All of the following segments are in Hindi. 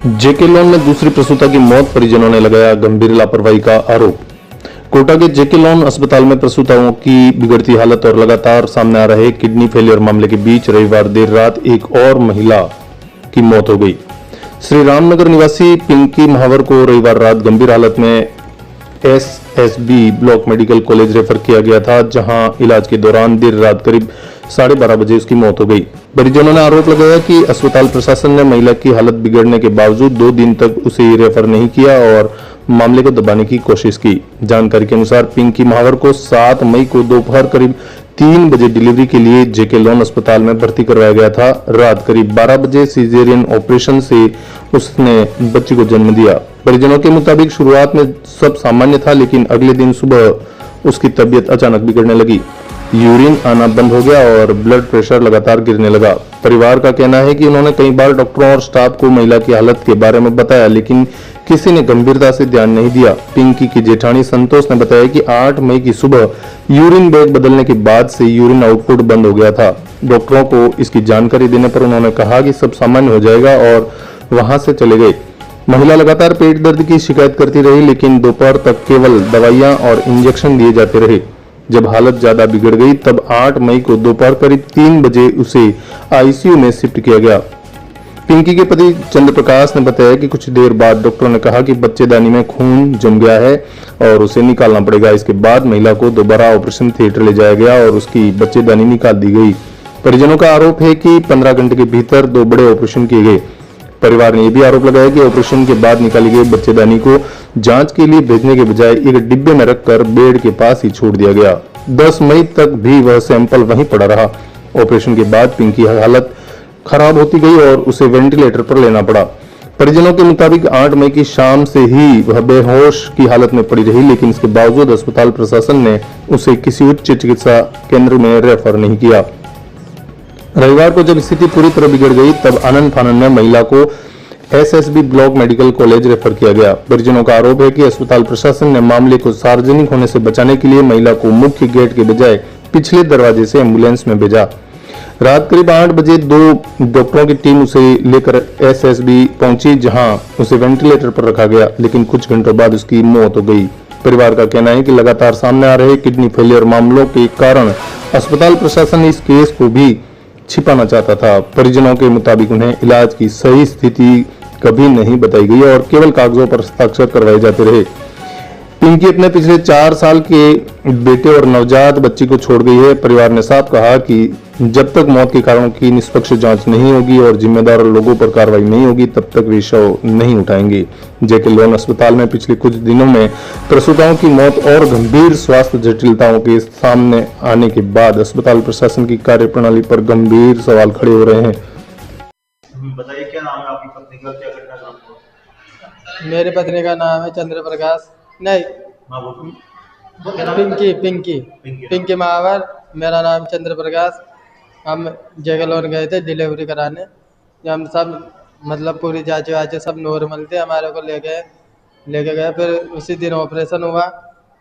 जेके लॉन में दूसरी प्रसूता की मौत, परिजनों ने लगाया गंभीर लापरवाही का आरोप। कोटा के जेके लॉन अस्पताल में प्रसूताओं की बिगड़ती हालत और लगातार सामने आ रहे किडनी फेलियर मामले के बीच रविवार देर रात एक और महिला की मौत हो गई। श्री रामनगर निवासी पिंकी महावर को रविवार रात गंभीर हालत में SSB block medical college refer किया गया था, जहां इलाज के दौरान देर रात करीब 12:30 बजे उसकी मौत हो गई। परिजनों ने आरोप लगाया कि अस्पताल प्रशासन ने महिला की हालत बिगड़ने के बावजूद 2 दिन तक उसे रेफर नहीं किया और मामले को दबाने की कोशिश की। जानकारी के अनुसार पिंकी महावर को 7 मई को दोपहर करीब 3 बजे डिलीवरी के लिए जेके लॉन अस्पताल में भर्ती करवाया गया था। रात करीब 12 बजे सीजेरियन ऑपरेशन से उसने बच्ची को जन्म दिया। परिजनों के मुताबिक शुरुआत में सब सामान्य था, लेकिन अगले दिन सुबह उसकी तबीयत अचानक बिगड़ने लगी। यूरिन आना बंद हो गया और ब्लड प्रेशर लगातार गिरने लगा। परिवार का कहना है कि उन्होंने कई बार डॉक्टरों और स्टाफ को महिला की हालत के बारे में बताया, लेकिन किसी ने गंभीरता से ध्यान नहीं दिया। पिंकी की जेठानी संतोष ने बताया कि 8 मई की सुबह यूरिन बैग बदलने के बाद से यूरिन आउटपुट बंद हो गया था। डॉक्टरों को इसकी जानकारी देने पर उन्होंने कहा कि सब सामान्य हो जाएगा और वहां से चले गए। महिला लगातार पेट दर्द की शिकायत करती रही, लेकिन दोपहर तक केवल दवाइयां और इंजेक्शन दिए जाते रहे। जब हालत ज्यादा बिगड़ गई तब 8 मई को दोपहर करीब 3 बजे उसे आईसीयू में शिफ्ट किया गया। पिंकी के पति चंद्र प्रकाश ने बताया कि कुछ देर बाद डॉक्टरों ने कहा कि बच्चेदानी में खून जम गया है और उसे निकालना पड़ेगा। इसके बाद महिला को दोबारा ऑपरेशन थिएटर ले जाया गया और उसकी बच्चेदानी निकाल दी गई। परिजनों का आरोप है कि 15 घंटे के भीतर 2 बड़े ऑपरेशन किए गए। परिवार ने यह भी आरोप लगाया कि ऑपरेशन के बाद निकाली गई बच्चेदानी को जांच के लिए भेजने के बजाय एक डिब्बे में रखकर बेड के पास ही छोड़ दिया गया। 10 मई तक भी वह सैंपल वहीं पड़ा रहा। ऑपरेशन के बाद पिंकी की हालत खराब होती गई और उसे वेंटिलेटर पर लेना पड़ा। परिजनों के मुताबिक 8 मई की शाम से ही वह बेहोश की हालत में पड़ी रही, लेकिन इसके बावजूद अस्पताल प्रशासन ने उसे किसी उच्च चिकित्सा केंद्र में रेफर नहीं किया। रविवार को जब स्थिति पूरी तरह बिगड़ गई तब आनंद फानन में महिला को SSB block medical college refer किया गया। परिजनों का आरोप है कि अस्पताल प्रशासन ने मामले को सार्वजनिक होने से बचाने के लिए महिला को मुख्य गेट के बजाय पिछले दरवाजे से एम्बुलेंस में भेजा। रात करीब 8 बजे 2 डॉक्टरों की टीम उसे लेकर एसएसबी पहुंची, जहां उसे वेंटिलेटर पर रखा गया, लेकिन कुछ घंटों बाद उसकी मौत हो गई। परिवार का कहना है कि लगातार सामने आ रहे किडनी फेलियर मामलों के कारण अस्पताल प्रशासन इस केस को भी छिपाना चाहता था। परिजनों के मुताबिक उन्हें इलाज की सही स्थिति कभी नहीं बताई गई और केवल कागजों पर हस्ताक्षर करवाए जाते रहे। पिंकी अपने पिछले 4 साल के बेटे और नवजात बच्ची को छोड़ गई है। परिवार ने साफ कहा कि जब तक मौत के कारणों की निष्पक्ष जांच नहीं होगी और जिम्मेदार लोगों पर कार्रवाई नहीं होगी, तब तक वे शव नहीं उठाएंगे। जेके लॉन अस्पताल में पिछले कुछ दिनों में प्रसूताओं की मौत और गंभीर स्वास्थ्य जटिलताओं के सामने आने के बाद अस्पताल प्रशासन की कार्यप्रणाली पर गंभीर सवाल खड़े हो रहे हैं। बताइए, क्या नाम है आपकी पत्नी का, क्या घटनाक्रम हुआ? मेरी पत्नी का नाम है चंद्र प्रकाश, नहीं पिंकी महावर। मेरा नाम चंद्र प्रकाश। हम जेके लॉन गए थे डिलीवरी कराने। हम सब मतलब पूरी जांच वाच सब नॉर्मल थे, हमारे को लेके गए। फिर उसी दिन ऑपरेशन हुआ।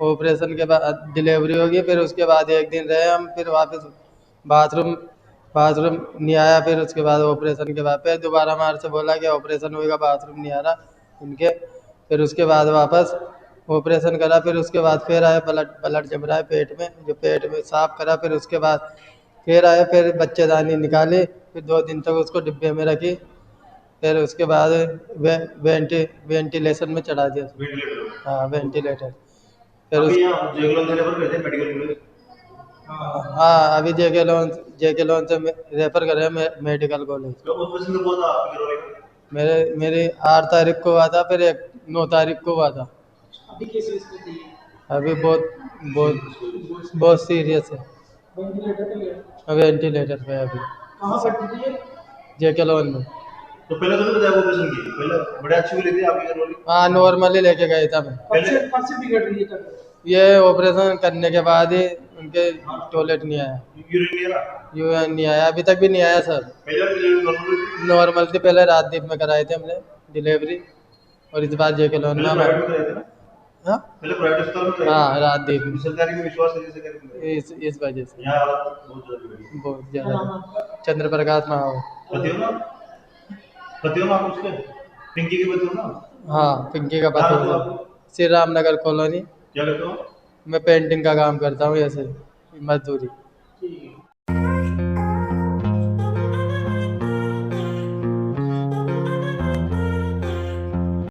ऑपरेशन के बाद डिलीवरी होगी। फिर उसके बाद 1 दिन रहे हम। फिर वापस बाथरूम नहीं आया। फिर उसके बाद ऑपरेशन के बाद फिर दोबारा हमारे से बोला कि ऑपरेशन होगा, बाथरूम नहीं आ रहा उनके। फिर उसके बाद वापस ऑपरेशन करा। फिर उसके बाद फिर आया, ब्लड जम रहा है पेट में, जो पेट में साफ करा। फिर उसके बाद फिर आया, फिर बच्चेदानी निकाली। फिर 2 दिन तक उसको डिब्बे में रखी। फिर उसके बाद वेंटिलेशन में चढ़ा दिया। हाँ, वेंटिलेटर। फिर हाँ, अभी जेके लॉन से रेफर कर रहे हैं मेडिकल कॉलेज। मेरी 8 तारीख को हुआ था, फिर 9 तारीख को हुआ था। अभी बहुत सीरियस है। वेंटिलेटर पे अभी जेके लॉन में। तो पहले तो बताया ऑपरेशन की, पहले बड़े अच्छी हुई थी आपकी घर वाली? हाँ, नॉर्मली लेके गए था मैं। पहले बिगड़ रही है ये ऑपरेशन करने के बाद ही उनके टॉयलेट नहीं आया, यूरिन नहीं आया, अभी तक भी नहीं आया सर। पहले नॉर्मल थी, पहले राजदीप में कराए थे हमने डिलीवरी, और इस बार जेके लॉन में। हाँ, पहले प्राइवेट अस्पताल में कराए? हाँ, राजदीप में। सरकारी में विश्वास है जैसे करेंगे इस वजह से यहाँ हालत बहुत बहुत ज़्यादा। चंद्र प्रकाश महावर। पति हो ना आप उसके? पिंकी के बच्चों ना? हाँ, पिंकी का कहाँ पता रहते हो है। आप? श्री रामनगर कॉलोनी। क्या करते हो? मैं पेंटिंग का काम करता हूँ ऐसे, मजदूरी। ठीक है।